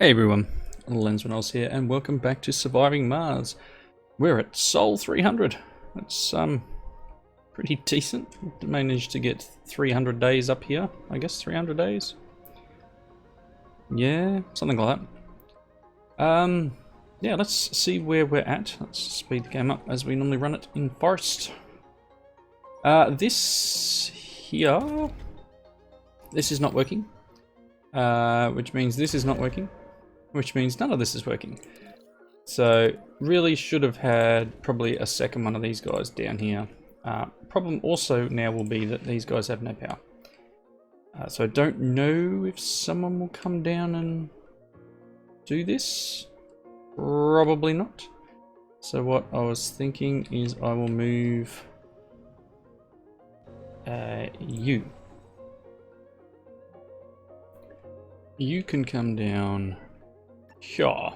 Hey everyone, Lensmanels here, and welcome back to Surviving Mars. We're at Sol 300. That's pretty decent. Managed to get 300 days up here. I guess 300 days. Yeah, something like that. Yeah, let's see where we're at. Let's speed the game up as we normally run it in forest. This here, this is not working. Which means this is not working. Which means none of this is working. So really should have had probably a second one of these guys down here. Problem also now will be that these guys have no power. So I don't know if someone will come down and do this. Probably not. So what I was thinking is I will move you. You can come down here.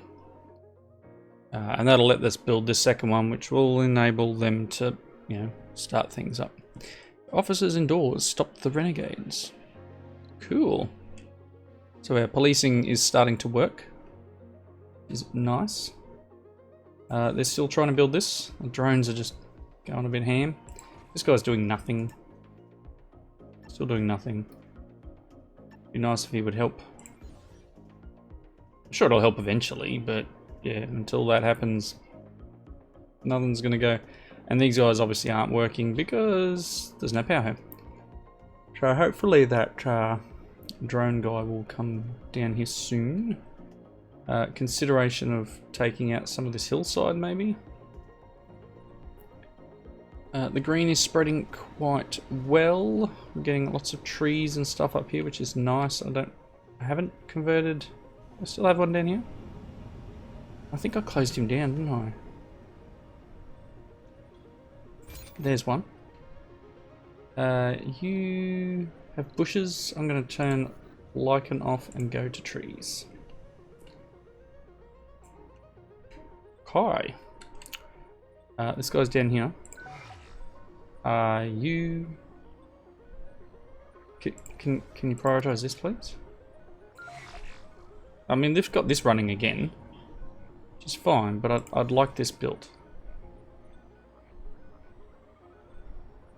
And that'll let us build this second one, which will enable them to, you know, start things up. Officers indoors, stop the renegades. Cool. So our policing is starting to work. Is nice. They're still trying to build this. The drones are just going a bit ham. This guy's doing nothing. Still doing nothing. Be nice if he would help. I'm sure it'll help eventually, but yeah, until that happens, nothing's gonna go. And these guys obviously aren't working because there's no power here. So hopefully that drone guy will come down here soon. Consideration of taking out some of this hillside maybe. The green is spreading quite well. I'm getting lots of trees and stuff up here, which is nice. I haven't converted. I still have one down here. I think I closed him down, didn't I? There's one. You have bushes. I'm going to turn lichen off and go to trees. Hi. This guy's down here. You... Can you prioritize this, please? I mean, they've got this running again, which is fine, but I'd like this built.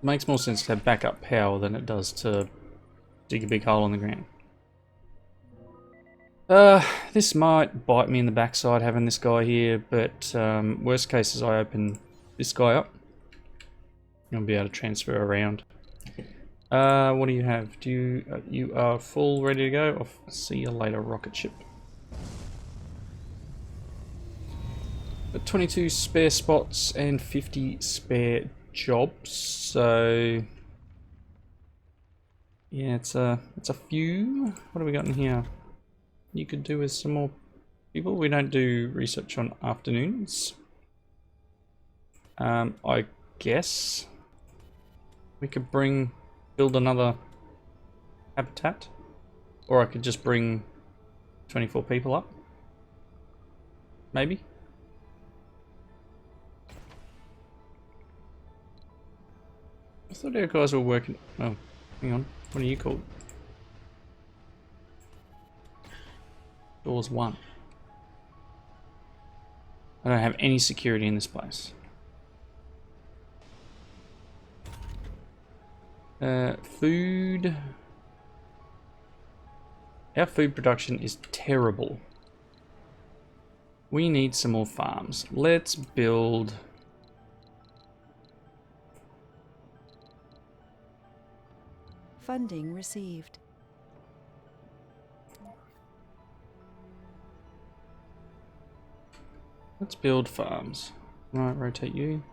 It makes more sense to have backup power than it does to dig a big hole in the ground. This might bite me in the backside having this guy here, but worst case is I open this guy up. You'll be able to transfer around. What do you have? Do you are full, ready to go? I'll see you later, rocket ship. Got 22 spare spots and 50 spare jobs, so yeah, it's a few. What have we got in here? You could do with some more people. We don't do research on afternoons. I guess we could build another habitat, or I could just bring 24 people up, maybe. I thought our guys were working. Oh, hang on. What are you called? Doors 1. I don't have any security in this place. Food. Our food production is terrible. We need some more farms. Let's build. Funding received. Let's build farms. Right, rotate you.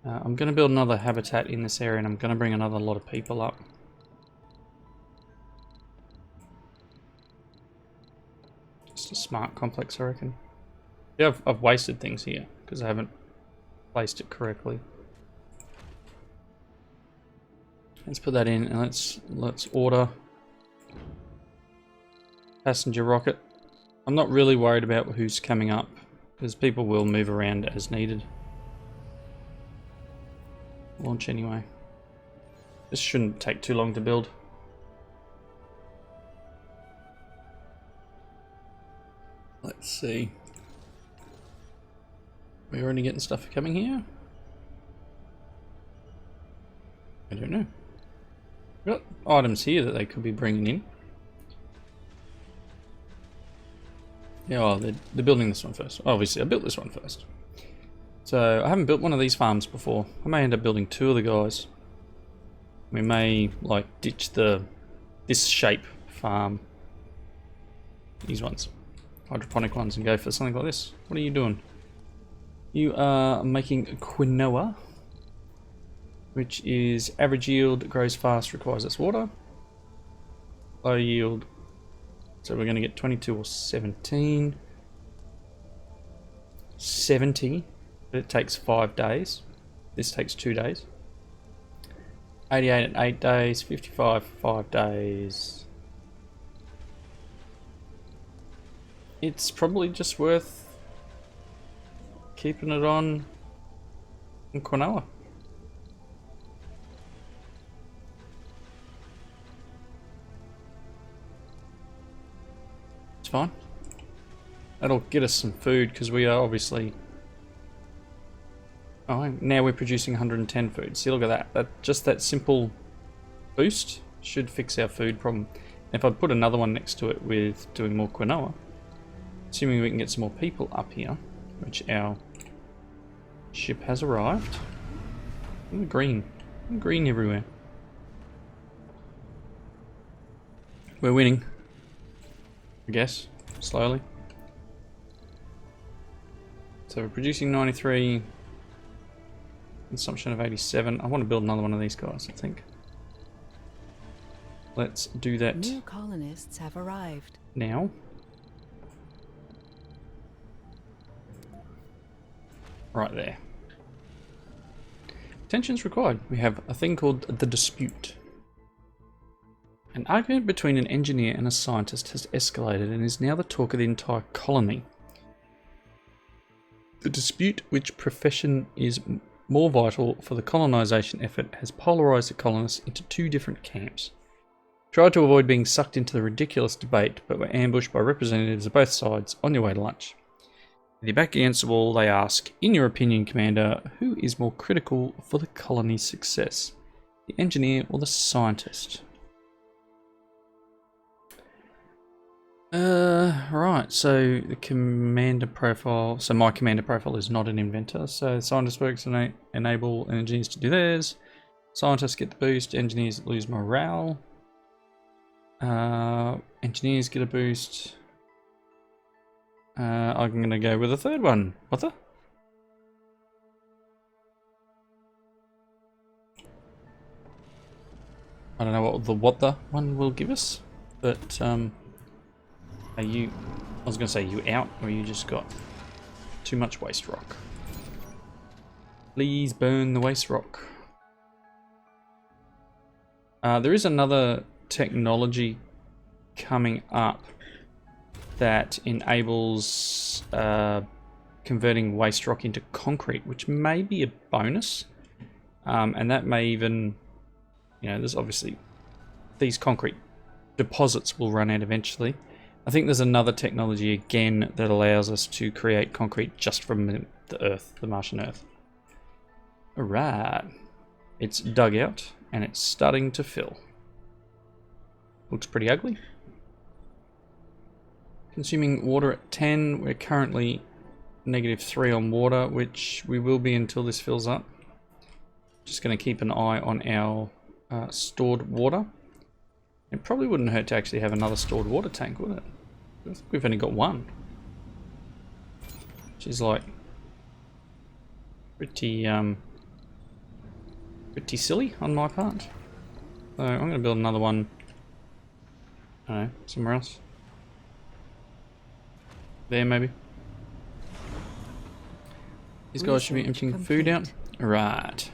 I'm going to build another habitat in this area, and I'm going to bring another lot of people up. Just a smart complex, I reckon. Yeah, I've wasted things here because I haven't placed it correctly. Let's put that in, and let's order passenger rocket. I'm not really worried about who's coming up because people will move around as needed. Launch anyway. This shouldn't take too long to build. Let's see. We're already getting stuff coming here? I don't know. We've got items here that they could be bringing in. Yeah, oh, they're building this one first. Obviously, I built this one first. So, I haven't built one of these farms before. I may end up building 2 of the guys. We may, like, ditch this shape farm. These ones. Hydroponic ones, and go for something like this. What are you doing? You are making quinoa, which is average yield, grows fast, requires less water. Low yield, so we're going to get 22 or 17. 70, but it takes 5 days. This takes 2 days. 88 at 8 days, 55 5 days. It's probably just worth keeping it on quinoa. It's fine. That'll get us some food because we are obviously... Oh, now we're producing 110 food. See, look at that. Just that simple boost should fix our food problem. If I put another one next to it with doing more quinoa, assuming we can get some more people up here, which our ship has arrived. Green. Green everywhere. We're winning. I guess. Slowly. So we're producing 93. Consumption of 87. I want to build another one of these guys, I think. Let's do that. New colonists have arrived. Now. Right there. Attention's required. We have a thing called the dispute. An argument between an engineer and a scientist has escalated and is now the talk of the entire colony. The dispute, which profession is more vital for the colonization effort, has polarized the colonists into 2 different camps. Tried to avoid being sucked into the ridiculous debate, but were ambushed by representatives of both sides on their way to lunch. With their back against the wall, they ask, in your opinion, Commander, who is more critical for the colony's success? The engineer or the scientist? Right, so the commander profile, so my commander profile is not an inventor, so scientist works and enable engineers to do theirs. Scientists get the boost, engineers lose morale. Engineers get a boost. I'm going to go with a third one. What the? I don't know what the one will give us, but are you... I was going to say you out, or you just got too much waste rock. Please burn the waste rock. There is another technology coming up that enables converting waste rock into concrete, which may be a bonus. And that may even, you know, there's obviously these concrete deposits will run out eventually. I think there's another technology again that allows us to create concrete just from the Earth, the Martian Earth. Alright. It's dug out and it's starting to fill. Looks pretty ugly. Consuming water at 10. We're currently -3 on water, which we will be until this fills up. Just going to keep an eye on our stored water. It probably wouldn't hurt to actually have another stored water tank, would it? I think we've only got one. Which is like pretty silly on my part. So I'm going to build another one, I don't know, somewhere else. There maybe. These guys should be emptying food out. Right.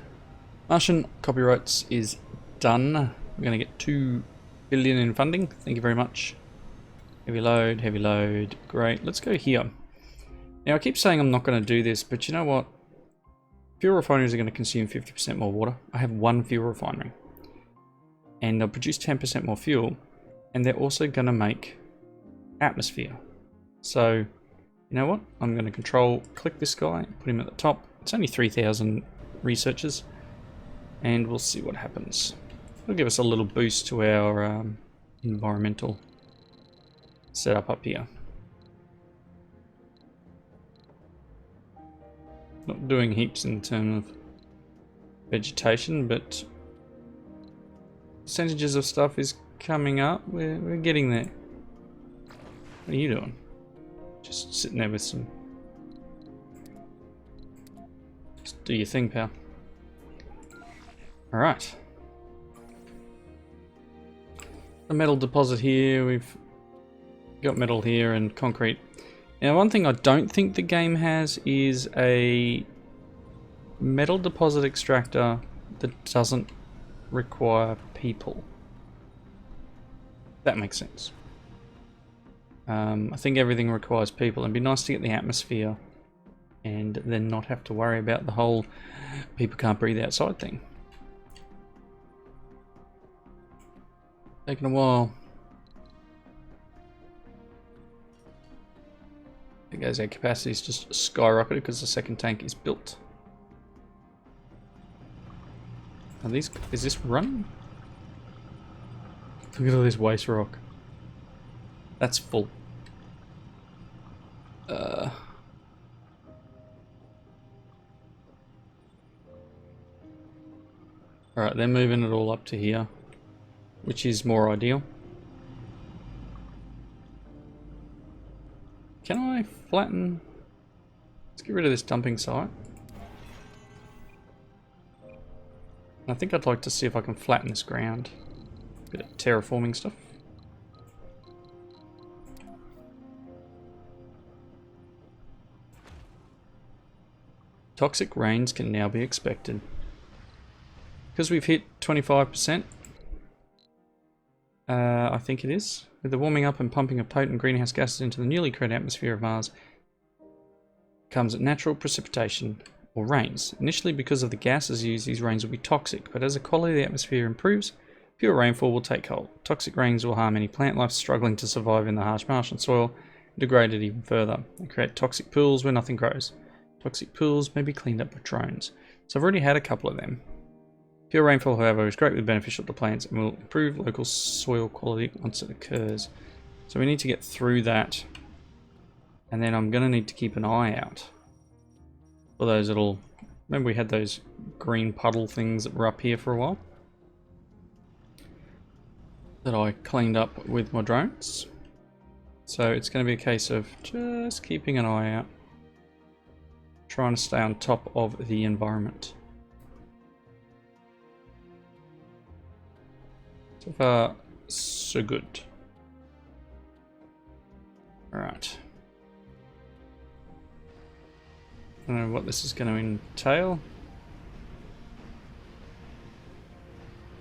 Martian copyrights is done. We're going to get 2 billion in funding. Thank you very much. Heavy load, heavy load. Great. Let's go here. Now I keep saying I'm not going to do this, but you know what? Fuel refineries are going to consume 50% more water. I have one fuel refinery. And they'll produce 10% more fuel. And they're also going to make atmosphere. So You know what? I'm going to control click this guy, put him at the top. It's only 3,000 researchers, and we'll see what happens. It'll give us a little boost to our environmental setup up here. Not doing heaps in terms of vegetation, but percentages of stuff is coming up. We're getting there. What are you doing? Just sitting there with some... Just do your thing, pal. Alright. A metal deposit here. We've got metal here and concrete. Now, one thing I don't think the game has is a metal deposit extractor that doesn't require people. That makes sense. I think everything requires people. It'd be nice to get the atmosphere and then not have to worry about the whole people can't breathe outside thing. Taking a while. There goes our capacity's just skyrocketed because the second tank is built. Are these? Is this running? Look at all this waste rock. That's full. Alright, they're moving it all up to here, which is more ideal. Can I flatten? Let's get rid of this dumping site. I think I'd like to see if I can flatten this ground. Bit of terraforming stuff. Toxic rains can now be expected. Because we've hit 25%, I think it is, with the warming up and pumping of potent greenhouse gases into the newly created atmosphere of Mars, comes natural precipitation, or rains. Initially, because of the gases used, these rains will be toxic, but as the quality of the atmosphere improves, pure rainfall will take hold. Toxic rains will harm any plant life struggling to survive in the harsh Martian soil, and degrade it even further. They create toxic pools where nothing grows. Toxic pools may be cleaned up with drones. So I've already had a couple of them. Pure rainfall, however, is greatly beneficial to plants and will improve local soil quality once it occurs. So we need to get through that. And then I'm going to need to keep an eye out for those little... Remember we had those green puddle things that were up here for a while? That I cleaned up with my drones. So it's going to be a case of just keeping an eye out. Trying to stay on top of the environment. So far, so good. Alright. I don't know what this is going to entail.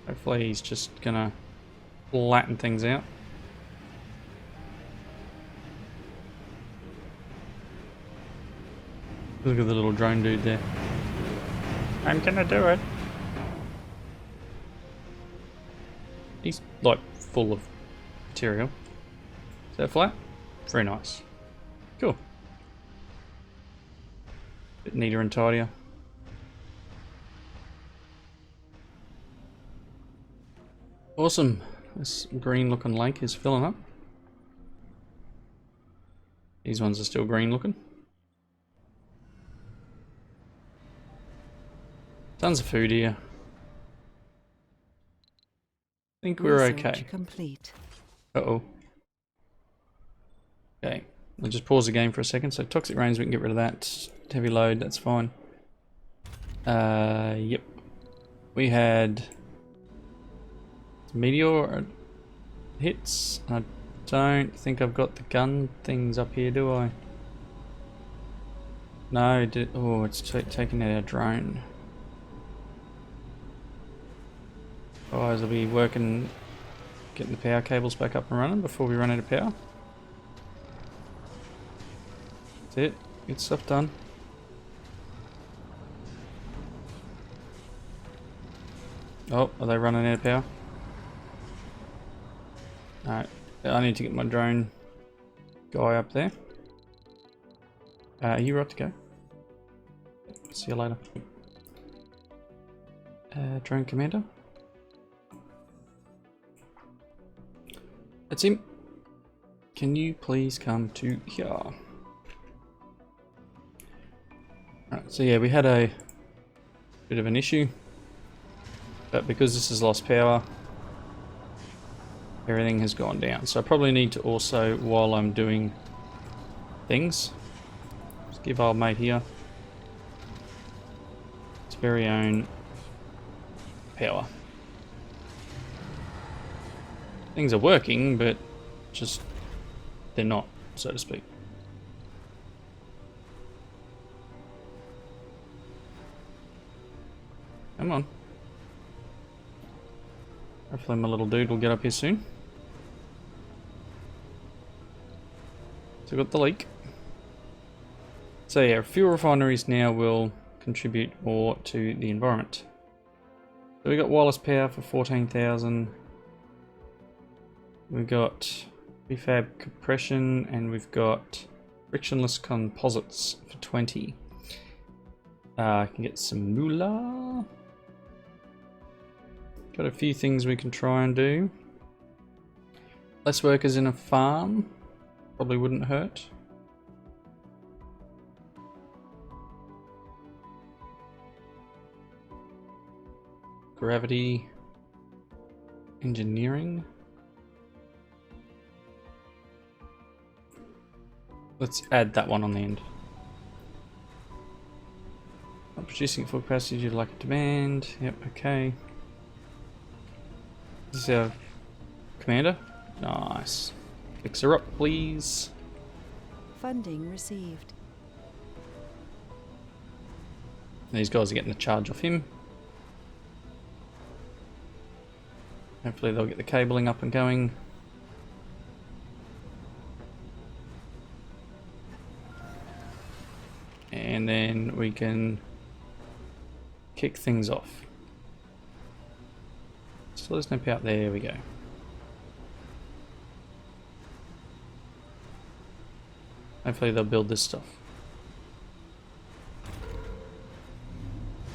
Hopefully he's just going to flatten things out. Look at the little drone dude there. I'm gonna do it. He's like full of material. Is that flat? Very nice. Cool. Bit neater and tidier. Awesome. This green looking lake is filling up. These ones are still green looking. Tons of food here. I think we're okay. Complete. Uh-oh. Okay. I'll just pause the game for a second. So toxic rains, we can get rid of that. Heavy load, that's fine. Yep. We had meteor hits. I don't think I've got the gun things up here, do I? No, oh, it's taking out our drone. Otherwise I'll be working, getting the power cables back up and running before we run out of power. That's it. Get stuff done. Oh, are they running out of power? Alright, I need to get my drone guy up there. Are you right to go? See you later. Drone commander. That's him. Can you please come to here? Alright, so yeah, we had a bit of an issue. But because this has lost power, everything has gone down. So I probably need to also, while I'm doing things, just give old mate here its very own power. Things are working, but just they're not, so to speak. Come on. Hopefully my little dude will get up here soon. So we've got the leak. So yeah, fuel refineries now will contribute more to the environment. So we got wireless power for 14,000. We've got prefab compression, and we've got frictionless composites for 20. I can get some moolah. Got a few things we can try and do. Less workers in a farm probably wouldn't hurt. Gravity engineering. Let's add that one on the end. Not producing at full capacity due to lack of demand. Yep, okay. This is our commander. Nice. Fix her up, please. Funding received. These guys are getting the charge off him. Hopefully they'll get the cabling up and going. And then we can kick things off. Still there's no power. There we go. Hopefully they'll build this stuff.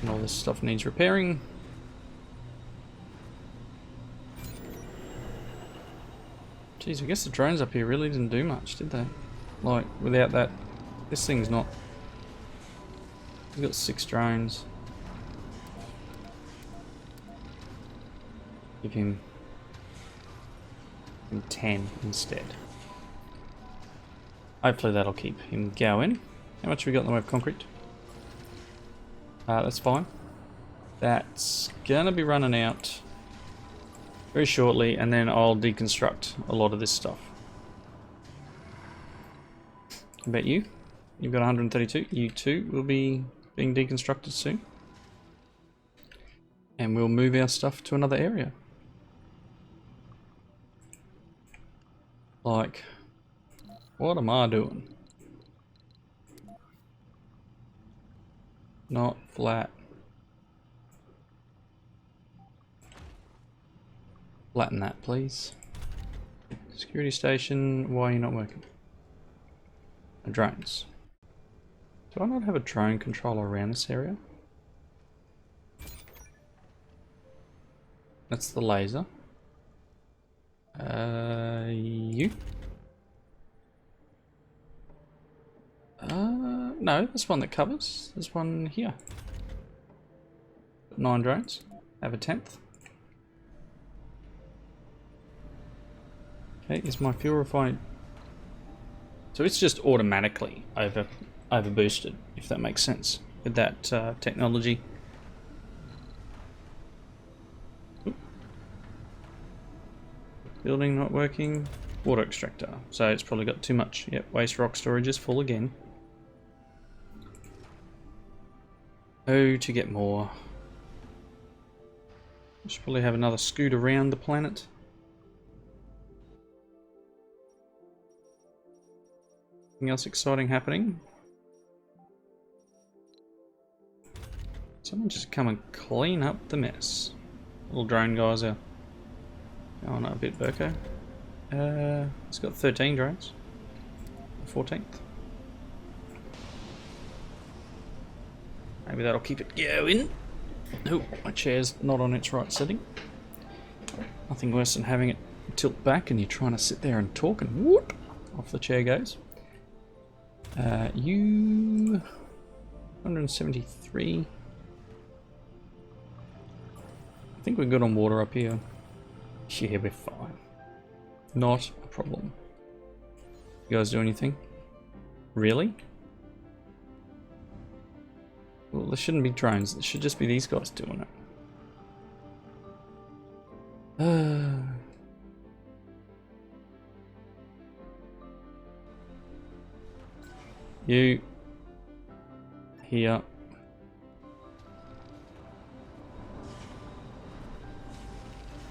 And all this stuff needs repairing. Jeez, I guess the drones up here really didn't do much, did they? Like, without that, this thing's not... We've got 6 drones. Give him 10 instead. Hopefully that'll keep him going. How much have we got in the way of concrete? That's fine. That's gonna be running out very shortly, and then I'll deconstruct a lot of this stuff. How about you? You've got 132. You too will be being deconstructed soon. And we'll move our stuff to another area. Like, what am I doing? Not flat. Flatten that, please. Security station, why are you not working? Drones. Do I not have a drone controller around this area? That's the laser. You? No, there's one that covers. There's one here. 9 drones. Have a 10th. Okay, is my fuel refining? So it's just automatically over boosted, if that makes sense, with that technology. Oop. Building not working. Water extractor. So it's probably got too much. Yep, waste rock storage is full again. Oh, to get more. I should probably have another scoot around the planet. Anything else exciting happening? Someone just come and clean up the mess. Little drone guys are going a bit burko. It's got 13 drones. 14th. Maybe that'll keep it going. Oh, my chair's not on its right setting. Nothing worse than having it tilt back and you're trying to sit there and talk and whoop, off the chair goes. You 173. I think we're good on water up here. Yeah, we're fine. Not a problem. You guys do anything? Really? Well, there shouldn't be drones. It should just be these guys doing it. You. Here.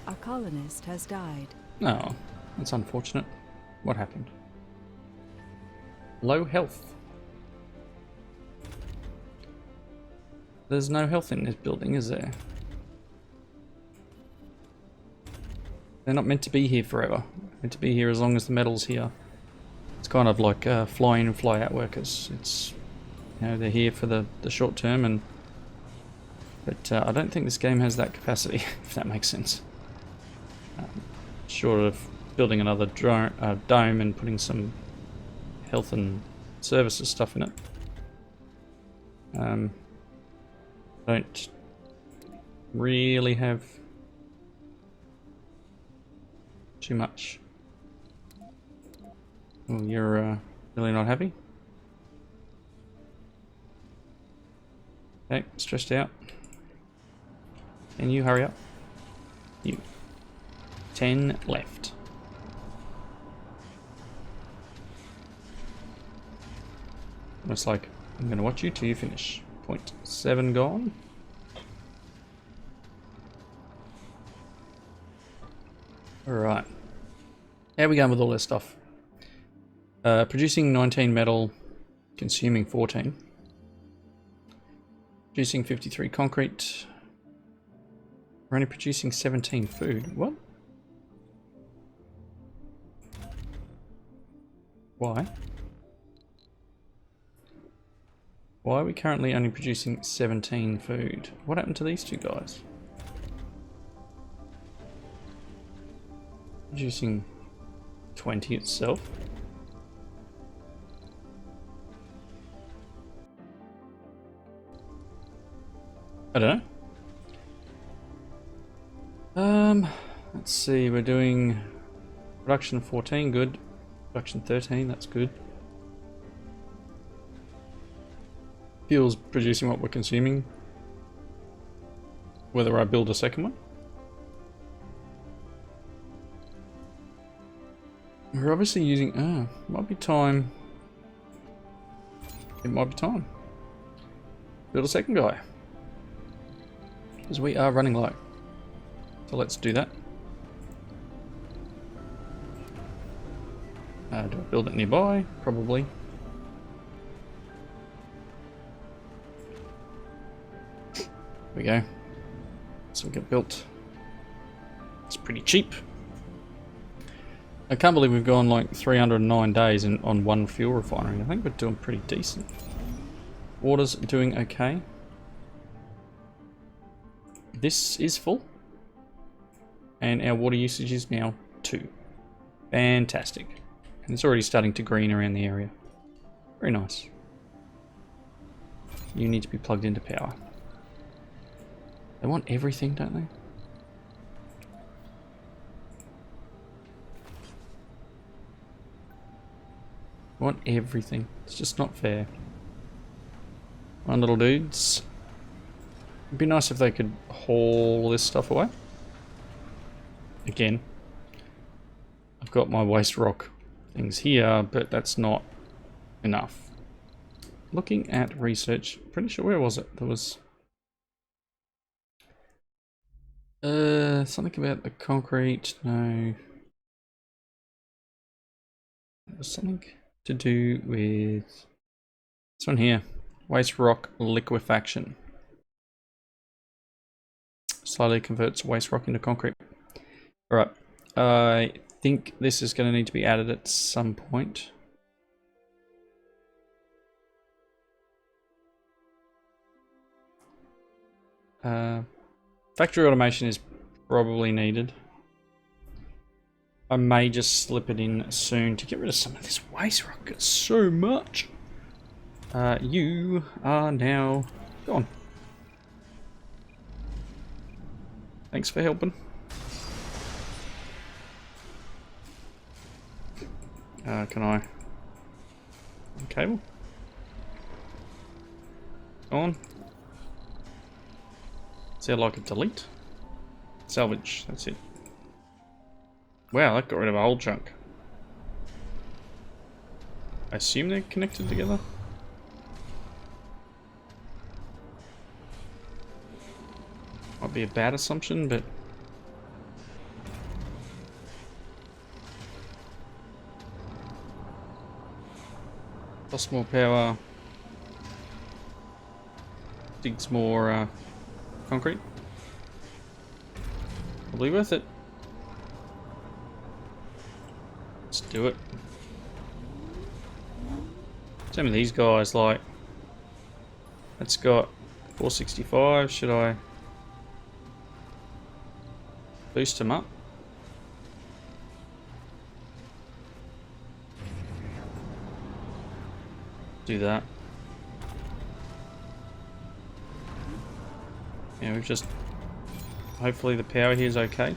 A colonist has died. Oh, that's unfortunate. What happened? Low health. There's no health in this building, is there? They're not meant to be here forever. They're meant to be here as long as the metal's here. It's kind of like fly in and fly out workers. It's, you know, they're here for the short term, but I don't think this game has that capacity, if that makes sense. Short of building another dome and putting some health and services stuff in it. Don't really have too much. Oh, you're really not happy? Okay, stressed out. Can you hurry up? You. 10 left. Almost like I'm going to watch you till you finish. 0.7 gone. Alright. How are we going with all this stuff? Producing 19 metal, consuming 14. Producing 53 concrete. We're only producing 17 food. What? Why? Why are we currently only producing 17 food? What happened to these two guys? Producing 20 itself. I don't know. Let's see, we're doing production 14, good. Production 13, that's good. Fuel's producing what we're consuming. Whether I build a second one. We're obviously using... might be time. It might be time. Build a second guy. Because we are running low. So let's do that. Do I build it nearby? Probably. There we go. So we get built. It's pretty cheap. I can't believe we've gone like 309 days on one fuel refinery. I think we're doing pretty decent. Water's doing okay. This is full. And our water usage is now 2. Fantastic. And it's already starting to green around the area. Very nice. You need to be plugged into power. They want everything, don't they? They want everything. It's just not fair. One little dudes. It'd be nice if they could haul this stuff away. Again, I've got my waste rock things here, but that's not enough. Looking at research, pretty sure, where was it? There was something about the concrete. No, it was something to do with this one here. Waste rock liquefaction. Slowly converts waste rock into concrete. Alright, I think this is going to need to be added at some point. Factory automation is probably needed. I may just slip it in soon to get rid of some of this waste rock. It's so much. You are now gone. Thanks for helping. Can I? Cable? On. Sound like a delete? Salvage, that's it. Wow, that got rid of a whole chunk. I assume they're connected together? Might be a bad assumption, but... Lost more power. Digs more concrete. Probably worth it. Let's do it. Some of these guys, like, it's got 465. Should I boost them up? Do that. Yeah, we've just... Hopefully the power here is okay.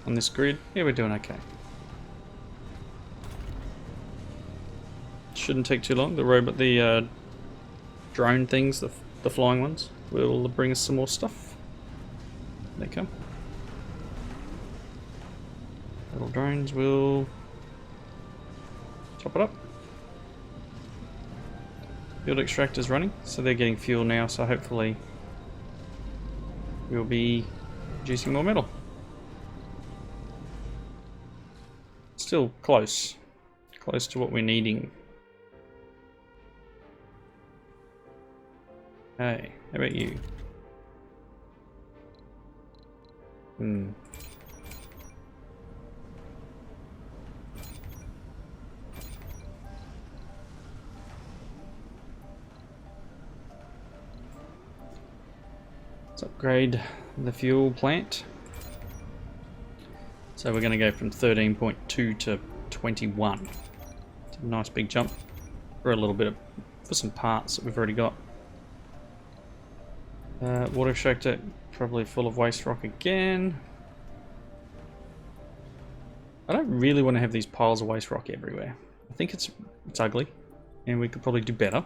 On this grid, yeah, we're doing okay. Shouldn't take too long. The robot, the drone things, the flying ones, will bring us some more stuff. They come. Little drones will top it up. Field extractor's running, so they're getting fuel now, so hopefully we'll be producing more metal. Still close. Close to what we're needing. Hey, how about you? Let's upgrade the fuel plant. So we're going to go from 13.2 to 21. It's a nice big jump for a little bit of, for some parts that we've already got. Water extractor, probably full of waste rock again. I don't really want to have these piles of waste rock everywhere. I think it's ugly, and we could probably do better.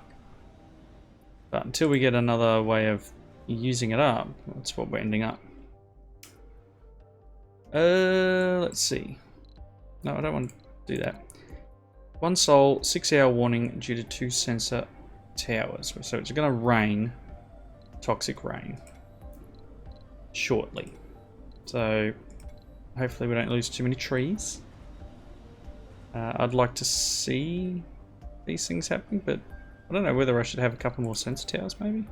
But until we get another way of using it up, that's what we're ending up. Let's see. No, I don't want to do that. 1 soul, 6-hour warning due to 2 sensor towers. So it's going to rain, toxic rain, shortly. So hopefully we don't lose too many trees. I'd like to see these things happening, but I don't know whether I should have a couple more sensor towers maybe.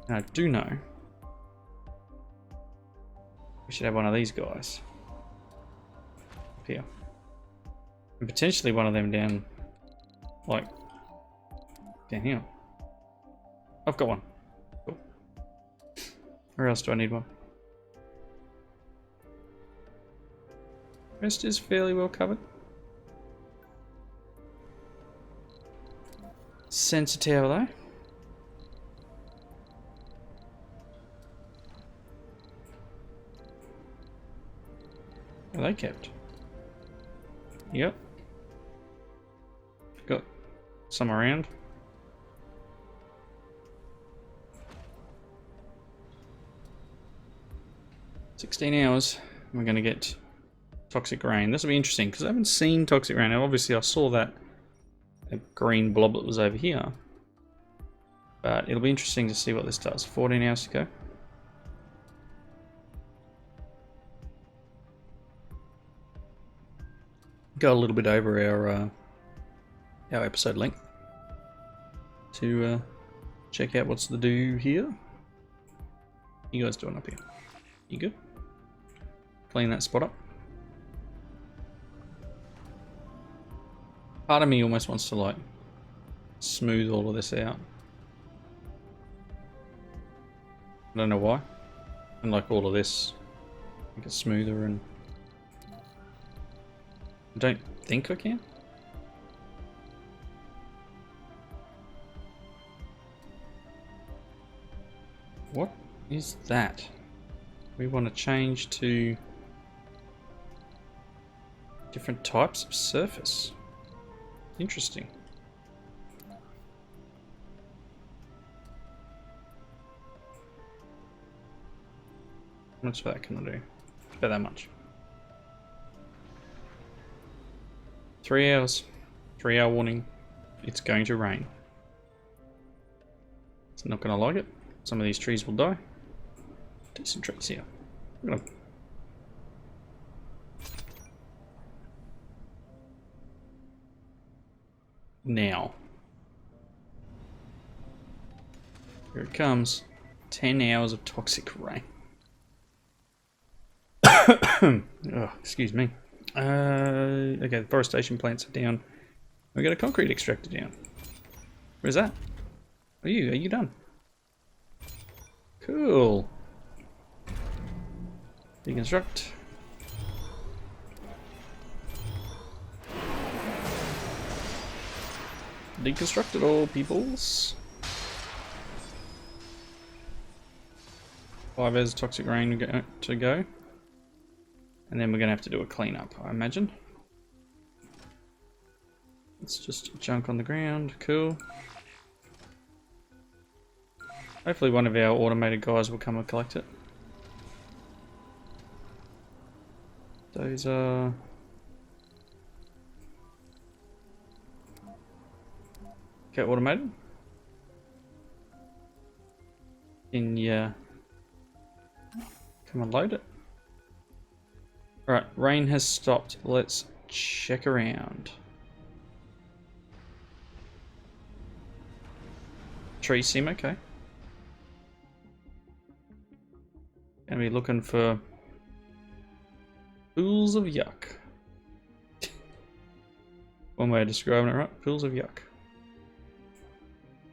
And I do know we should have one of these guys up here. And potentially one of them down, like, down here. I've got one. Cool. Where else do I need one? Rest is fairly well covered. Sensor tower though. Are they kept? Yep. Got some around. $16 hours. We're going to get toxic rain. This will be interesting because I haven't seen toxic rain. Now, obviously, I saw that green blob that was over here, but it'll be interesting to see what this does. 14 hours to go. Go a little bit over our episode length to check out what's the do here. You guys doing up here? You good? Clean that spot up. Part of me almost wants to like smooth all of this out. I don't know why. And like all of this, make it smoother, and I don't think I can. What is that? We want to change to different types of surface. Interesting. How much of that can I do? About that much. 3 hours. 3-hour warning. It's going to rain. It's not going to like it. Some of these trees will die. Decent trees here. I'm gonna... Now. Here it comes. 10 hours of toxic rain. Oh, excuse me. Okay, the forestation plants are down. We got a concrete extractor down. Where's that? Are you done? Cool. Deconstruct. Deconstruct it all, peoples. 5 hours of toxic rain to go. And then we're going to have to do a cleanup, I imagine. It's just junk on the ground. Cool. Hopefully one of our automated guys will come and collect it. Those are... Okay, automated. Can you come and load it? Alright, rain has stopped. Let's check around. Trees seem okay. Gonna be looking for pools of yuck. One way of describing it, right? Pools of yuck.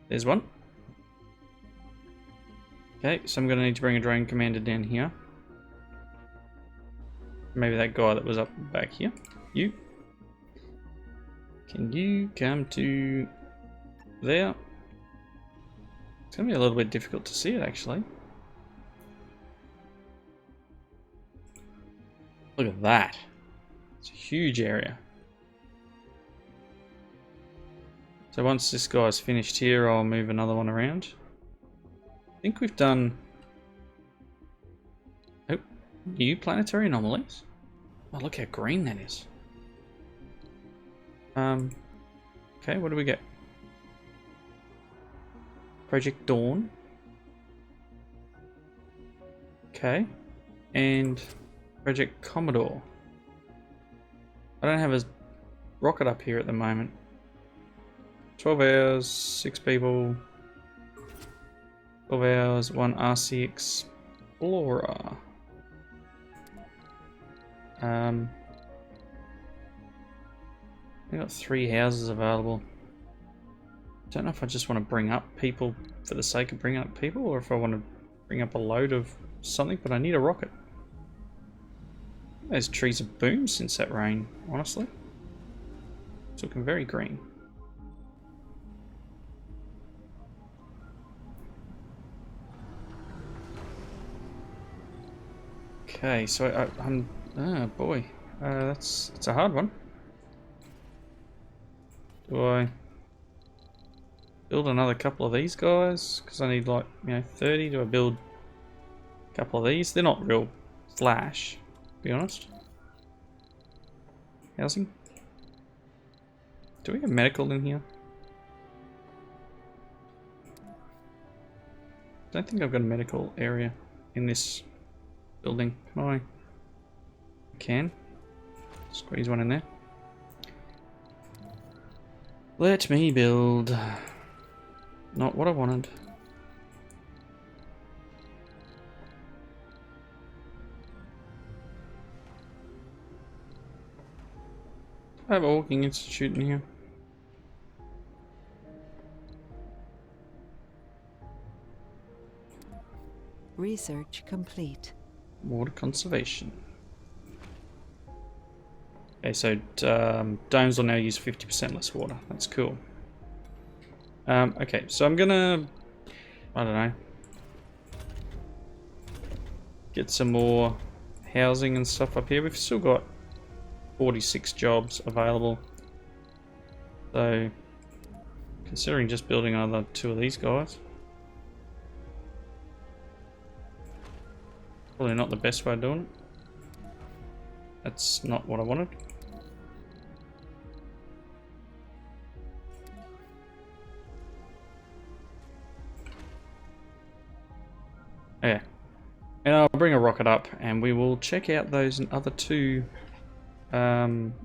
There's one. Okay, so I'm gonna need to bring a drone commander down here. Maybe that guy that was up back here. You. Can you come to there? It's gonna be a little bit difficult to see it actually. Look at that. It's a huge area. So once this guy's finished here, I'll move another one around. I think we've done... Oh, new planetary anomalies. Oh, look how green that is. Okay, what do we get? Project Dawn. Okay. And Project Commodore. I don't have a rocket up here at the moment. 12 hours, 6 people. 12 hours, 1 RC Explorer. We got 3 houses available. Don't know if I just want to bring up people for the sake of bringing up people, or if I want to bring up a load of something, but I need a rocket. Those trees have boomed since that rain, honestly. It's looking very green. Okay, so I'm... Oh boy, that's a hard one. Do I build another couple of these guys? Because I need like, 30. Do I build a couple of these? They're not real flash, to be honest. Housing. Do we have medical in here? Don't think I've got a medical area in this building. Can I? Can. Squeeze one in there. Let me build. Not what I wanted. I have a walking institute in here. Research complete. Water conservation. Okay, so domes will now use 50% less water. That's cool. Okay, so I'm gonna, I don't know, get some more housing and stuff up here. We've still got 46 jobs available. So, considering just building another 2 of these guys, probably not the best way of doing it. That's not what I wanted. Yeah. And I'll bring a rocket up and we will check out those other 2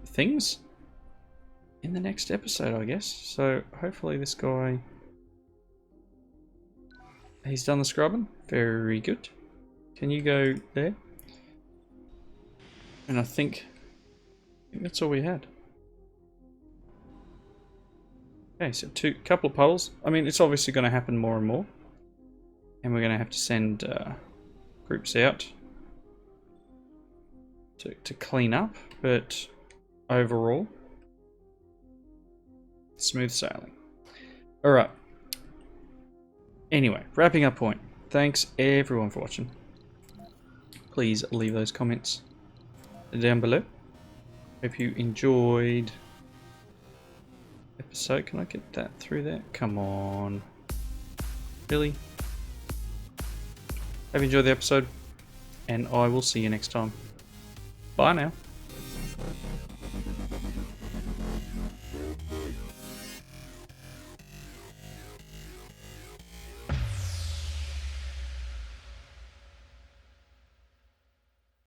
things in the next episode, I guess. So hopefully this guy, he's done the scrubbing. Very good. Can you go there? And I think that's all we had. Okay, so couple of puddles. I mean, it's obviously going to happen more and more. And we're going to have to send groups out to clean up. But overall, smooth sailing. Alright. Anyway, wrapping up point. Thanks everyone for watching. Please leave those comments down below. Hope you enjoyed the episode. Can I get that through there? Come on. Really? Hope you enjoyed the episode, and I will see you next time. Bye now.